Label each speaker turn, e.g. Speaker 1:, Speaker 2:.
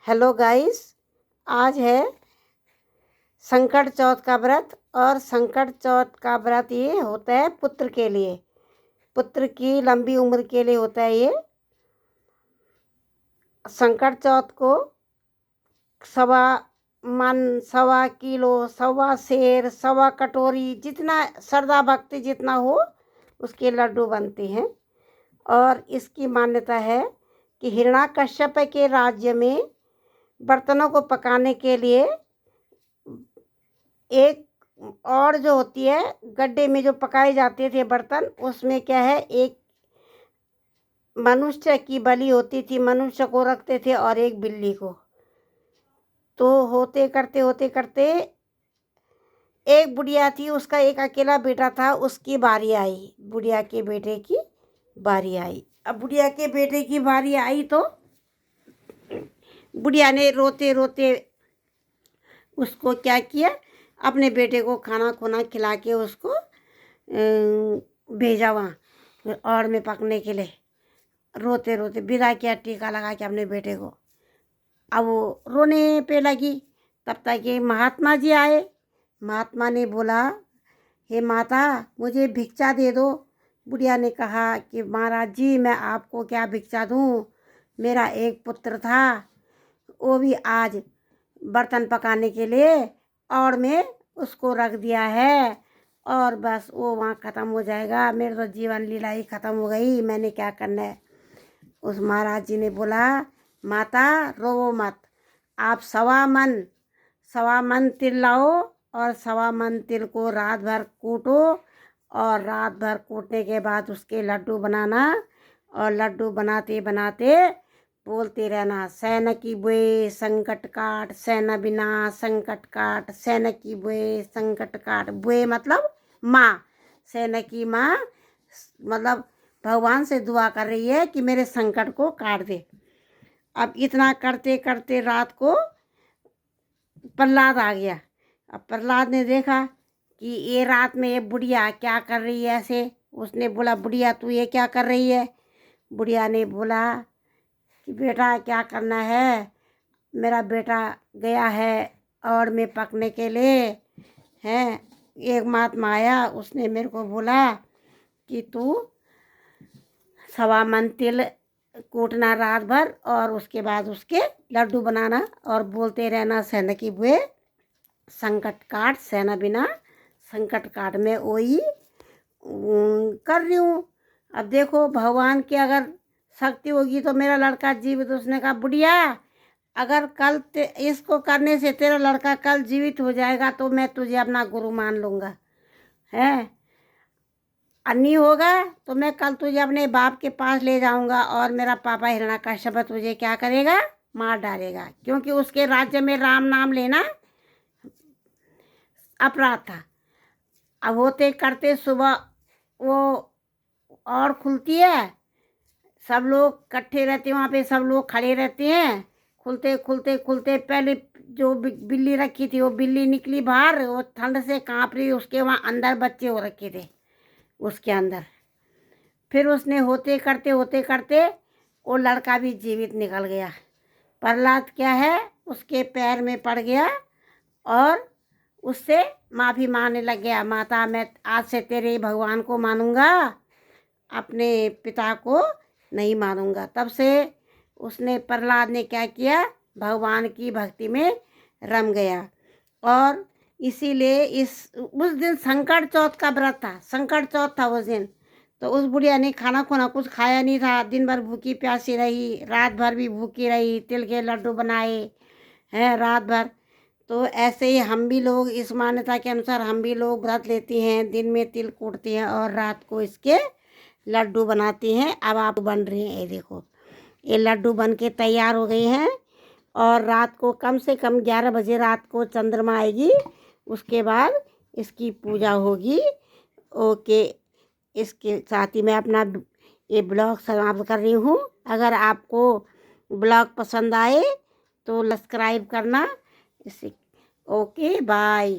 Speaker 1: Hello guys, आज है संकट चौथ का व्रत। और संकट चौथ का व्रत ये होता है पुत्र के लिए, पुत्र की लंबी उम्र के लिए होता है ये। संकट चौथ को सवा मन, सवा किलो, सवा सेर, सवा कटोरी, जितना श्रद्धा भक्ति जितना हो उसके लड्डू बनते हैं। और इसकी मान्यता है कि हिरण्याकश्यप के राज्य में बर्तनों को पकाने के लिए एक और जो होती है गड्ढे में जो पकाए जाते थे बर्तन, उसमें क्या है, एक मनुष्य की बलि होती थी, मनुष्य को रखते थे और एक बिल्ली को। तो होते करते एक बुढ़िया थी, उसका एक अकेला बेटा था, उसकी बारी आई, बुढ़िया के बेटे की बारी आई। अब बुढ़िया के बेटे की बारी आई तो बुढ़िया ने रोते रोते उसको क्या किया, अपने बेटे को खाना खुना खिला के उसको भेजा वहाँ और में पकने के लिए। रोते रोते विदा किया, टीका लगा के अपने बेटे को। अब वो रोने पे लगी, तब तक ये महात्मा जी आए। महात्मा ने बोला, हे माता, मुझे भिक्षा दे दो। बुढ़िया ने कहा कि महाराज जी, मैं आपको क्या भिक्षा दूँ, मेरा एक पुत्र था, वो भी आज बर्तन पकाने के लिए और में उसको रख दिया है और बस वो वहाँ ख़त्म हो जाएगा, मेरी तो जीवन लीला ही ख़त्म हो गई, मैंने क्या करना है। उस महाराज जी ने बोला, माता रोवो मत, आप सवा मन तिल लाओ और सवा मन तिल को रात भर कूटो और रात भर कूटने के बाद उसके लड्डू बनाना और लड्डू बनाते बनाते बोलते रहना, सैन की बुए संकट काट, सैन बिना संकट काट, सैन की बुए संकट काट। बुए मतलब माँ, सैन की माँ मतलब भगवान से दुआ कर रही है कि मेरे संकट को काट दे। अब इतना करते करते रात को प्रहलाद आ गया। अब प्रहलाद ने देखा कि ये रात में ये बुढ़िया क्या कर रही है ऐसे। उसने बोला, बुढ़िया तू ये क्या कर रही है। बुढ़िया ने बोला कि बेटा क्या करना है, मेरा बेटा गया है और में पकने के लिए है। एक महात्मा आया, उसने मेरे को बोला कि तू सवा मन तिल कूटना रात भर और उसके बाद उसके लड्डू बनाना और बोलते रहना, सैन की बुए संकट काट, सैना बिना संकट काट। में वही कर रही हूँ। अब देखो भगवान की अगर शक्ति होगी तो मेरा लड़का जीवित। उसने कहा, बुढ़िया अगर कल इसको करने से तेरा लड़का कल जीवित हो जाएगा तो मैं तुझे अपना गुरु मान लूँगा, है। अन्नी होगा तो मैं कल तुझे अपने बाप के पास ले जाऊंगा और मेरा पापा हिरण्याकश्यप तुझे क्या करेगा, मार डालेगा, क्योंकि उसके राज्य में राम नाम लेना अपराध था। अब होते करते सुबह वो और खुलती है, सब लोग इकट्ठे रहते हैं वहाँ पे, सब लोग खड़े रहते हैं। खुलते खुलते खुलते पहले जो बिल्ली रखी थी वो बिल्ली निकली बाहर, वो ठंड से काँप रही, उसके वहाँ अंदर बच्चे हो रखे थे उसके अंदर। फिर उसने होते करते वो लड़का भी जीवित निकल गया। प्रहलाद क्या है, उसके पैर में पड़ गया और उससे माफ़ी मांगने लग गया, माता मैं आज से तेरे भगवान को मानूंगा, अपने पिता को नहीं मानूंगा। तब से उसने, प्रहलाद ने क्या किया, भगवान की भक्ति में रम गया। और इसीलिए उस दिन संकट चौथ का व्रत था, संकट चौथ था उस दिन। तो उस बुढ़िया ने खाना खुना कुछ खाया नहीं था, दिन भर भूखी प्यासी रही, रात भर भी भूखी रही, तिल के लड्डू बनाए हैं रात भर। तो ऐसे ही हम भी लोग इस मान्यता के अनुसार हम भी लोग व्रत लेते हैं, दिन में तिल कूटते हैं और रात को इसके लड्डू बनाते हैं। अब आप बन रहे हैं, ये देखो ये लड्डू बन के तैयार हो गए हैं। और रात को कम से कम 11 बजे रात को चंद्रमा आएगी, उसके बाद इसकी पूजा होगी। ओके, इसके साथ ही मैं अपना ये ब्लॉग समाप्त कर रही हूँ। अगर आपको ब्लॉग पसंद आए तो सब्सक्राइब करना। इसे ओके बाय।